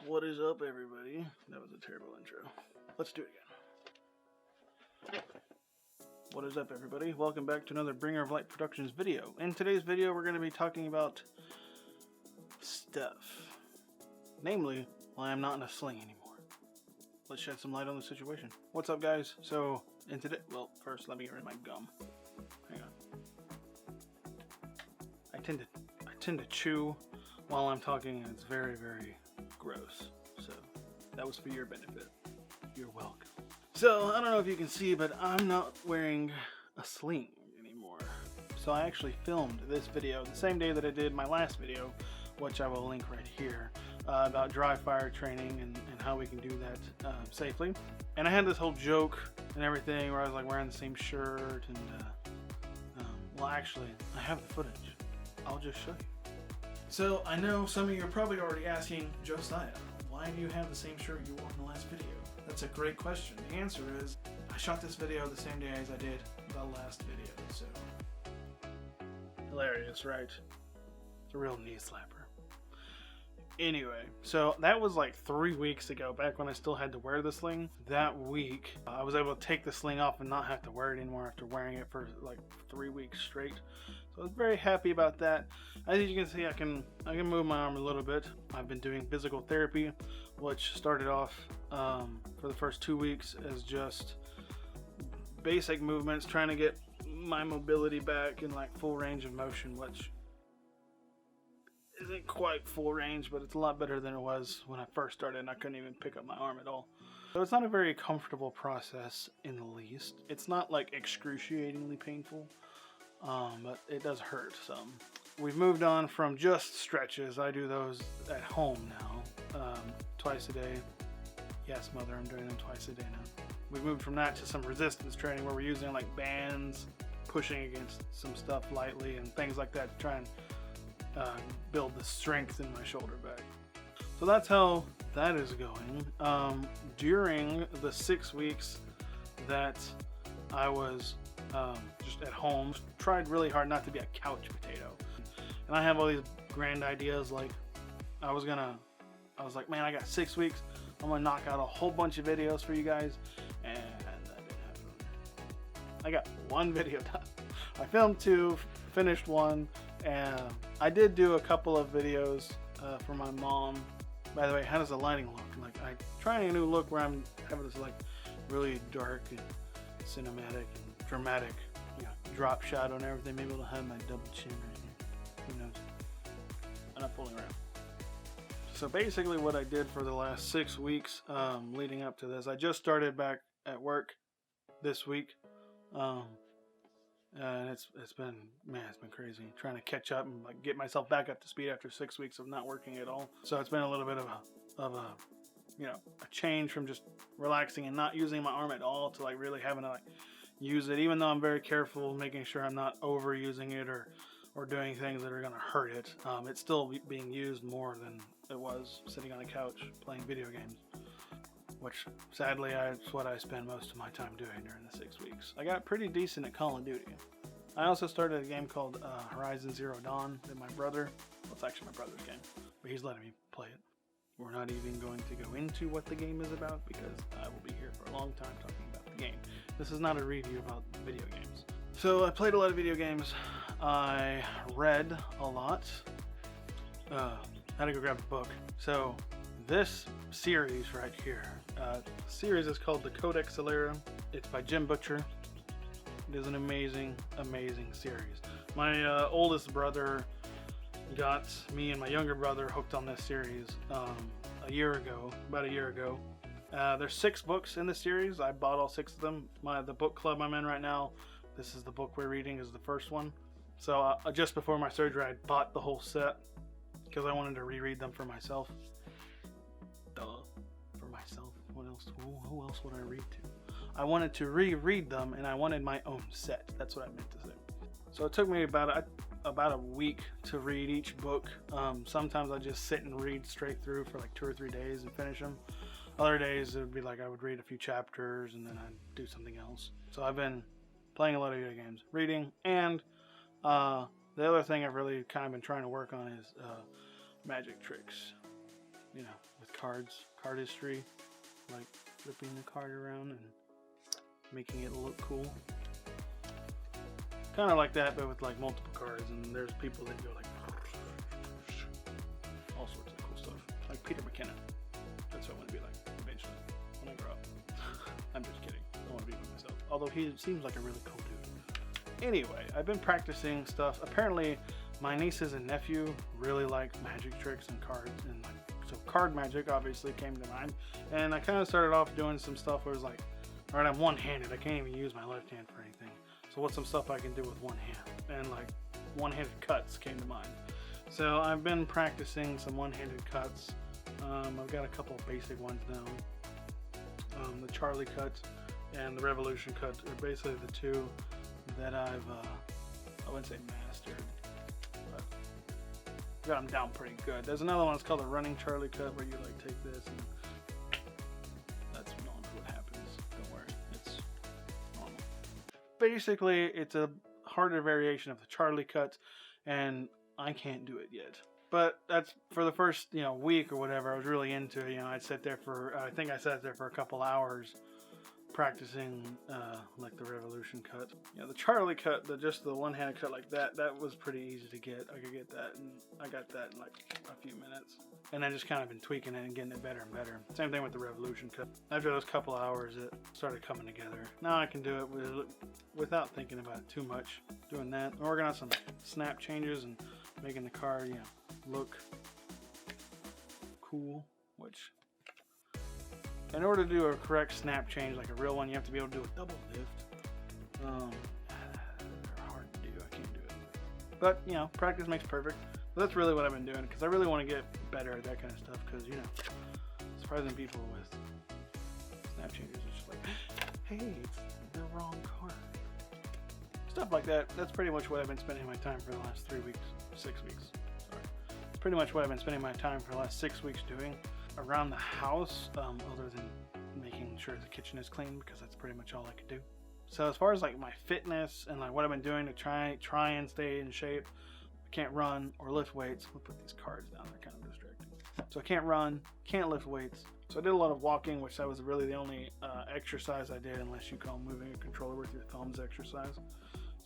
What is up, everybody? That was a terrible intro. Let's do it again. What is up, everybody? Welcome back to another Bringer of Light Productions video. In today's video, we're going to be talking about stuff. Namely, why I'm not in a sling anymore. Let's shed some light on the situation. What's up, guys? So, in today... Well, first, let me get rid of my gum. Hang on. I tend to chew while I'm talking, and it's very, very gross. So, that was for your benefit. You're welcome. So, I don't know if you can see, but I'm not wearing a sling anymore. So I actually filmed this video the same day that I did my last video, which I will link right here, about dry fire training and how we can do that safely. And I had this whole joke and everything where I was like wearing the same shirt and, well, actually, I have the footage. I'll just show you. So I know some of you are probably already asking, Josiah, why do you have the same shirt you wore in the last video? That's a great question. The answer is, I shot this video the same day as I did the last video, so... Hilarious, right? It's a real knee slapper. Anyway, so that was like 3 weeks ago, back when I still had to wear the sling. That week, I was able to take the sling off and not have to wear it anymore after wearing it for like 3 weeks straight. So I was very happy about that. As you can see, I can move my arm a little bit. I've been doing physical therapy, which started off for the first 2 weeks as just basic movements, trying to get my mobility back in like full range of motion, which isn't quite full range, but it's a lot better than it was when I first started and I couldn't even pick up my arm at all. So it's not a very comfortable process in the least. It's not like excruciatingly painful, but it does hurt some. We've moved on from just stretches. I do those at home now, twice a day. Yes, mother, I'm doing them twice a day now. We've moved from that to some resistance training where we're using like bands, pushing against some stuff lightly and things like that to try and build the strength in my shoulder back. So that's how that is going. During the 6 weeks that I was just at home, tried really hard not to be a couch potato. And I have all these grand ideas, like I was like, man, I got 6 weeks. I'm gonna knock out a whole bunch of videos for you guys, and that didn't happen. I got one video done. I filmed 2, finished 1, and I did do a couple of videos for my mom. By the way, how does the lighting look? Like, I'm trying a new look where I'm having this like really dark and cinematic and dramatic, you know, drop shadow and everything. Maybe it'll have my double chin right here. Who knows? I'm not fooling around. So basically what I did for the last 6 weeks leading up to this, I just started back at work this week. And it's been crazy trying to catch up and like get myself back up to speed after 6 weeks of not working at all. So it's been a little bit of a you know, a change from just relaxing and not using my arm at all to like really having to like use it, even though I'm very careful making sure I'm not overusing it or doing things that are going to hurt it. It's still being used more than it was sitting on a couch playing video games, which sadly that's what I spend most of my time doing during the 6 weeks. I got pretty decent at Call of Duty. I also started a game called Horizon Zero Dawn with my brother. Well, it's actually my brother's game, but he's letting me play it. We're not even going to go into what the game is about because I will be here for a long time talking about the game. This is not a review about video games. So I played a lot of video games. I read a lot. I had to go grab a book. So this series right here, the series is called the Codex Alera. It's by Jim Butcher. It is an amazing, amazing series. My oldest brother got me and my younger brother hooked on this series about a year ago. There's 6 books in the series. I bought all 6 of them. The book club I'm in right now, this is the book we're reading, is the first one. So just before my surgery, I bought the whole set because I wanted to reread them for myself. Duh. For myself. What else? Who else would I read to? I wanted to reread them, and I wanted my own set. That's what I meant to say. So it took me about a week to read each book. Sometimes I just sit and read straight through for like 2 or 3 days and finish them. Other days it would be like I would read a few chapters and then I'd do something else. So I've been playing a lot of video games, reading, and the other thing I've really kind of been trying to work on is magic tricks. you know, with cardistry, like flipping the card around and making it look cool. Kind of like that, but with like multiple cards, and there's people that go like all sorts of cool stuff, like Peter McKinnon. That's what I want to be like eventually when I grow up. I'm just kidding. I want to be with myself. Although he seems like a really cool dude. Anyway, I've been practicing stuff. Apparently, my nieces and nephew really like magic tricks and cards, and like so card magic obviously came to mind. And I kind of started off doing some stuff where it was like, all right, I'm one-handed. I can't even use my left hand for anything. So what's some stuff I can do with one hand? And like one-handed cuts came to mind. So I've been practicing some one-handed cuts. I've got a couple of basic ones now. The Charlie cut and the Revolution cut are basically the two that I wouldn't say mastered, but got them down pretty good. There's another one that's called the Running Charlie cut, where you like take this and that's normally what happens. Don't worry, it's normal. Basically, it's a harder variation of the Charlie cut, and I can't do it yet. But that's for the first, week or whatever. I was really into it. I'd sit there I think I sat there for a couple hours practicing like the Revolution cut. The Charlie cut, just the one-handed cut like that was pretty easy to get. I could get that, and I got that in like a few minutes. And I just kind of been tweaking it and getting it better and better. Same thing with the Revolution cut. After those couple hours, it started coming together. Now I can do it without thinking about it too much. Doing that, and working on some snap changes and making the card, look cool. Which, in order to do a correct snap change, like a real one, you have to be able to do a double lift. They're hard to do. I can't do it. But, practice makes perfect. So that's really what I've been doing, because I really want to get better at that kind of stuff, because, surprising people with snap changes is just like, hey, it's the wrong card. Stuff like that. That's pretty much what I've been spending my time for the last 6 weeks. Sorry. It's pretty much what I've been spending my time for the last 6 weeks doing around the house, other than making sure the kitchen is clean, because that's pretty much all I could do. So as far as like my fitness and like what I've been doing to try and stay in shape, I can't run or lift weights. We'll put these cards down, they're kind of distracting. So I can't run, can't lift weights. So I did a lot of walking, which that was really the only exercise I did, unless you call moving a controller with your thumbs exercise.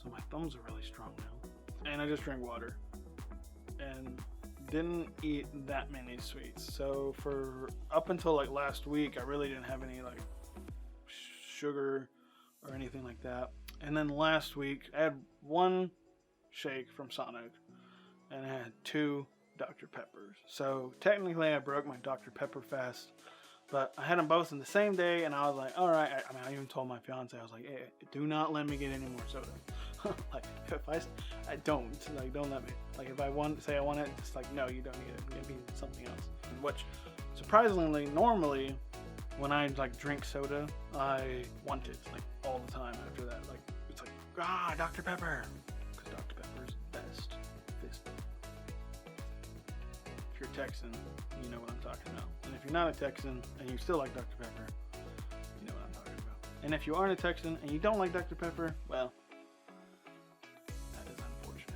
So my thumbs are really strong now. And I just drank water and didn't eat that many sweets. So for up until like last week, I really didn't have any like sugar or anything like that. And then last week I had one shake from Sonic and I had 2 Dr. Peppers. So technically I broke my Dr. Pepper fast, but I had them both in the same day, and I was like, all right. I even told my fiance, I was like, hey, do not let me get any more soda. Like, if I don't let me. Like, if I say I want it, it's like, no, you don't need it. Give me something else. Which, surprisingly, normally, when I like drink soda, I want it like all the time after that. Like, it's like, Dr. Pepper, because Dr. Pepper's best. Fist. If you're Texan, you know what I'm talking about. And if you're not a Texan and you still like Dr. Pepper, you know what I'm talking about. And if you aren't a Texan and you don't like Dr. Pepper, well, that is unfortunate.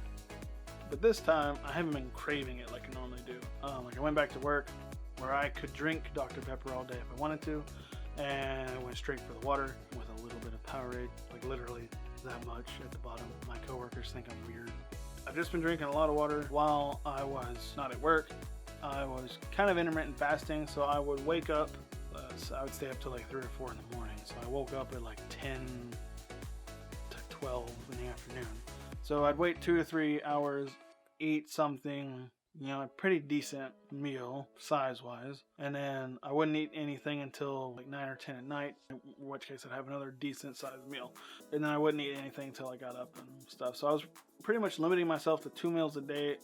But this time, I haven't been craving it like I normally do. Like I went back to work where I could drink Dr. Pepper all day if I wanted to, and I went straight for the water with a little bit of Powerade, like literally that much at the bottom. My coworkers think I'm weird. I've just been drinking a lot of water while I was not at work. I was kind of intermittent fasting, so I would wake up, so I would stay up till like 3 or 4 in the morning. So I woke up at like 10 to 12 in the afternoon. So I'd wait 2 to 3 hours, eat something, a pretty decent meal size-wise, and then I wouldn't eat anything until like 9 or 10 at night, in which case I'd have another decent-sized meal. And then I wouldn't eat anything until I got up and stuff. So I was pretty much limiting myself to 2 meals a day.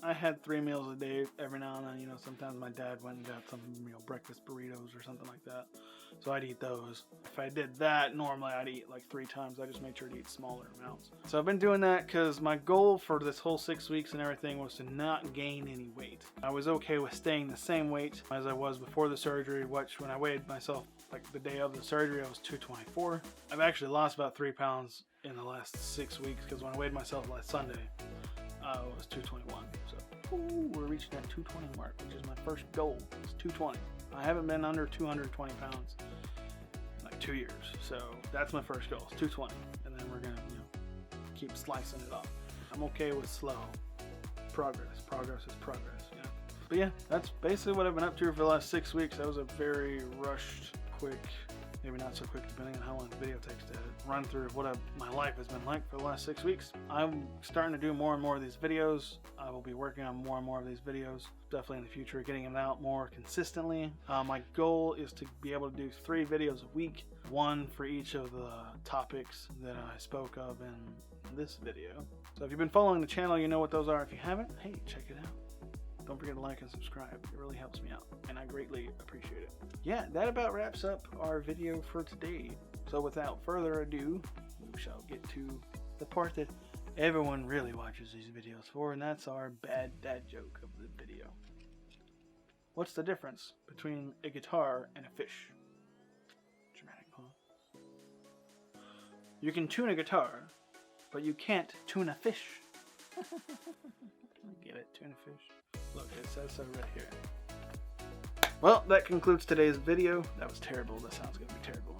I had 3 meals a day every now and then. Sometimes my dad went and got some, breakfast burritos or something like that. So I'd eat those. If I did that, normally I'd eat like 3 times. I just made sure to eat smaller amounts. So I've been doing that because my goal for this whole 6 weeks and everything was to not gain any weight. I was okay with staying the same weight as I was before the surgery, which when I weighed myself like the day of the surgery, I was 224. I've actually lost about 3 pounds in the last 6 weeks, because when I weighed myself last Sunday, I was 221. So Ooh, we're reaching that 220 mark, which is my first goal. It's 220. I haven't been under 220 pounds in like 2 years, so that's my first goal. It's 220, and then we're gonna, keep slicing it off. I'm okay with slow progress. Progress is progress, But yeah, that's basically what I've been up to for the last 6 weeks. That was a very rushed, quick, maybe not so quick depending on how long the video takes to run through of what my life has been like for the last 6 weeks. I'm starting to do more and more of these videos. I will be working on more and more of these videos, definitely in the future, getting them out more consistently. My goal is to be able to do 3 videos a week, 1 for each of the topics that I spoke of in this video. So if you've been following the channel, you know what those are. If you haven't, hey, check it out. Don't forget to like and subscribe. It really helps me out, and I greatly appreciate it. Yeah, that about wraps up our video for today. So without further ado, we shall get to the part that everyone really watches these videos for, and that's our bad dad joke of the video. What's the difference between a guitar and a fish? Dramatic pause. You can tune a guitar, but you can't tune a fish. Get it? Tune a fish. Look, it says so right here. Well, that concludes today's video. That was terrible. That sounds going to be terrible.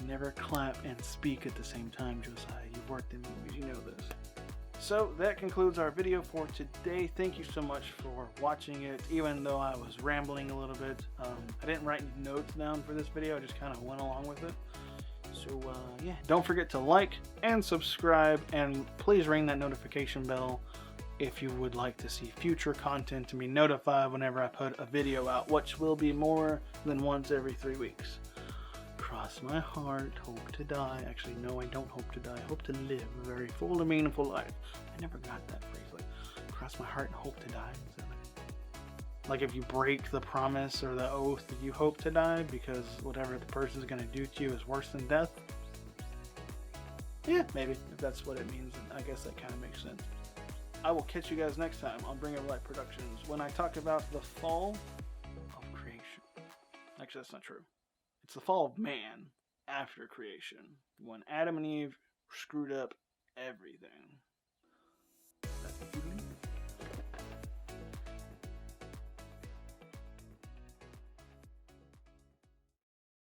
Never clap and speak at the same time, Josiah. You've worked in movies, you know this. So that concludes our video for today. Thank you so much for watching it, even though I was rambling a little bit. I didn't write notes down for this video. I just kind of went along with it. So yeah, don't forget to like and subscribe, and please ring that notification bell if you would like to see future content and be notified whenever I put a video out, which will be more than once every 3 weeks. Cross my heart, hope to die. Actually, no, I don't hope to die. I hope to live a very full and meaningful life. I never got that phrase. Like, cross my heart and hope to die. Is that like if you break the promise or the oath that you hope to die because whatever the person's going to do to you is worse than death? Yeah, maybe. If that's what it means, I guess that kind of makes sense. I will catch you guys next time on Bring Up Light Productions when I talk about the fall of creation. Actually, that's not true. It's the fall of man after creation, when Adam and Eve screwed up everything.